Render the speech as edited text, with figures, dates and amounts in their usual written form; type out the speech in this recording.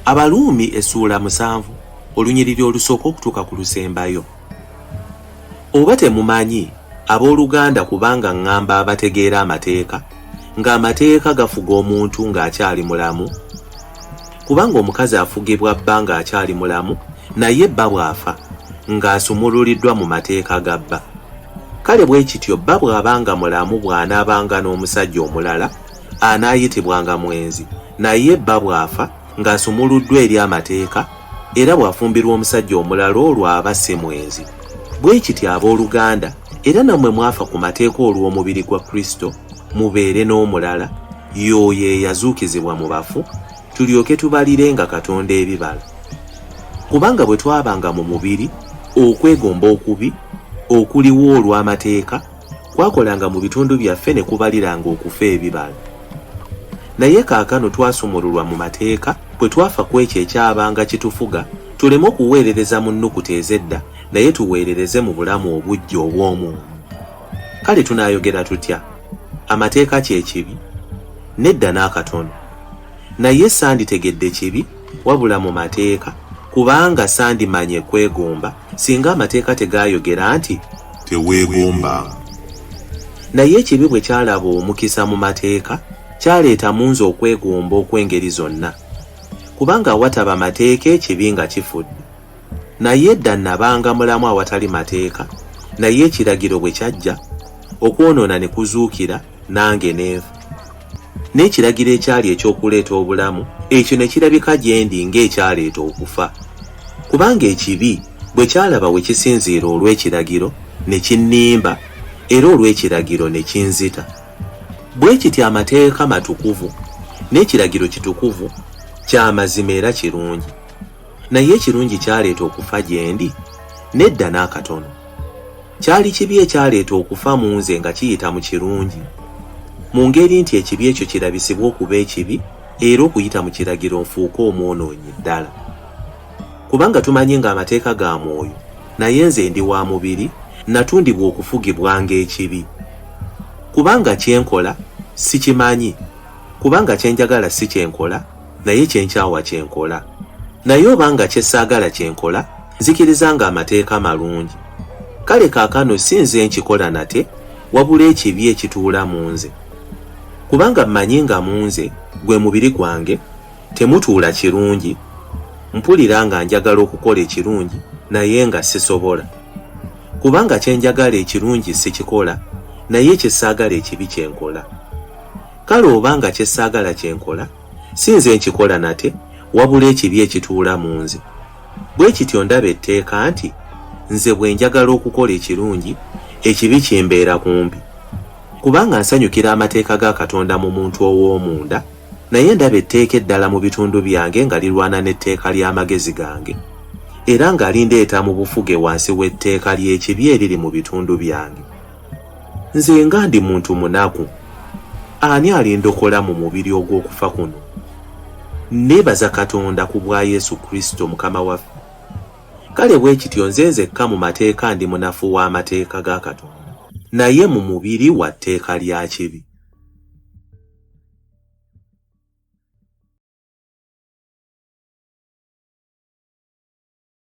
Abaluumi essuula 7 olunyiriri olusooka okutuuka ku lusembayo. Oba temumanyi abooluganda kubanga ŋŋamba abategeera amateeka, ng'amateeka gafuga omuntu ng'akyali mulamu? Kubanga omukazi afugibwa bba ng'akyali mulamu, naye bba bw'afa ng'asumululiddwa mu mateeka ga bba. Kale bwe kityo bba bw'abanga mulamu bw'anaabanga n'omusajja omulala anaayitibwanga mwenzi, naye bba bw'afa ng'asumuluddwa eri amateeka era bw'afumbirwa omusajja omulala olwo aba si mwenzi. Bwe kityo abooluganda, era nammwe mwafa ku mateeka olw'omubiri gwa Kristo, mubeere n'omulala, y'oyo eyazuukizibwa mu bafu, tulyoke tubalirenga Katonda ebibala. Kubanga bwe twabanga mu mubiri, okwegomba okubi okuliwo olw'amateeka kwakolanga mu bitundu byaffe ne kubaliranga okufa ebibala. Naye kaakano twasumululwa mu mateeka, bwe twafa ku ekyo ekyabanga kitufuga, tuleme okuweerereza mu nnukuta ez'edda, naye tuweerereze mu bulamu obujja obw'omuntu. Kale tunaayogera tutya? Amateeka kye kibi? Nedda n'akatono. Naye sanditegedde kibi wabula mu mateeka, kubanga sandimanye kwegomba singa amateeka tegaayogera nti teweegomba. Naye ekibi bwe kyalaba omukisa mu mateeka, kyaleeta mu nze okwegomba okw'engeri zonna. Kubanga awataba mateeka ekibi nga kifudde. Naye edda nabanga mulamu awatali mateeka, naye ekiragiro bwe kyajja, okwonoona ne kuzuukira, nange neefa. N'ekiragiro ekyali eky'okuleeta obulamu, ekyo ne kirabika gye ndi ng'ekyaleeta okufa. Kubanga ekibi bwe kyalaba we kisinziira olw'ekiragiro, ne kinnimba, era olw'ekiragiro ne kinzita. Bwe kityo amateeka matukuvu, n'ekiragiro kitukuvu, kya mazima era kirungi. Naye ekirungi kyaleeta okufa gye ndi? Nedda n'akatono. Kyali kibi ekyaleeta okufa mu nze nga kiyita mu kirungi, mu ngeri nti ekibi ekyo kirabisibwa okuba ekibi, era okuyita mu kiragiro nfuuke omwonoonyi ddala. Kubanga tumanyi ng'amateeka ga mwoyo, naye nze ndi wa mubiri, natundibwa okufugibwa ng'ekibi. Kubanga kyenkola sikimanyi, kubanga kyenjagala si kyenkola, naye kyenkyawa kyenkola. Naye obanga kyessaagala kyenkola, nzikiriza ng'amateeka malungi. Kale kaakano si nze nkikola nate, wabula ekibi ekituula mu nze. Kubanga mmanyi nga mu nze, gwe mubiri gwange, temutuula kirungi. Mpulira nga njagala okukola ekirungi, naye nga sisobola. Kubanga kyenjagala ekirungi sikikola, naye kyessaagala ekibi kyenkola. Kale obanga kyessaagala kyenkola, si nze nkikola nate, wabula ekibi ekituula mu nze. Bwe kityo ndaba etteeka nti, nze bwe njagala okukola ekirungi, ekibi kimbeera kumpi. Kubanga nsanyukira amateeka ga Katonda mu muntu ow'omunda, naye ndaba etteeka eddala mu bitundu byange nga lirwana n'etteeka ly'amagezi gange, era nga lindeeta mu bufuge wansi w'etteeka ly'ekibi eriri mu bitundu byange. Nze nga ndi muntu munaku, ani alindokola mu mubiri ogw'okufa kuno? Neebaza Katonda ku bwa Yesu Kristo Mukama waffe. Kale bwe kityo nze nzekka mu mateeka ndi munafu w'amateeka ga Katonda, naye mu mubiri wa tteeka lya kibi.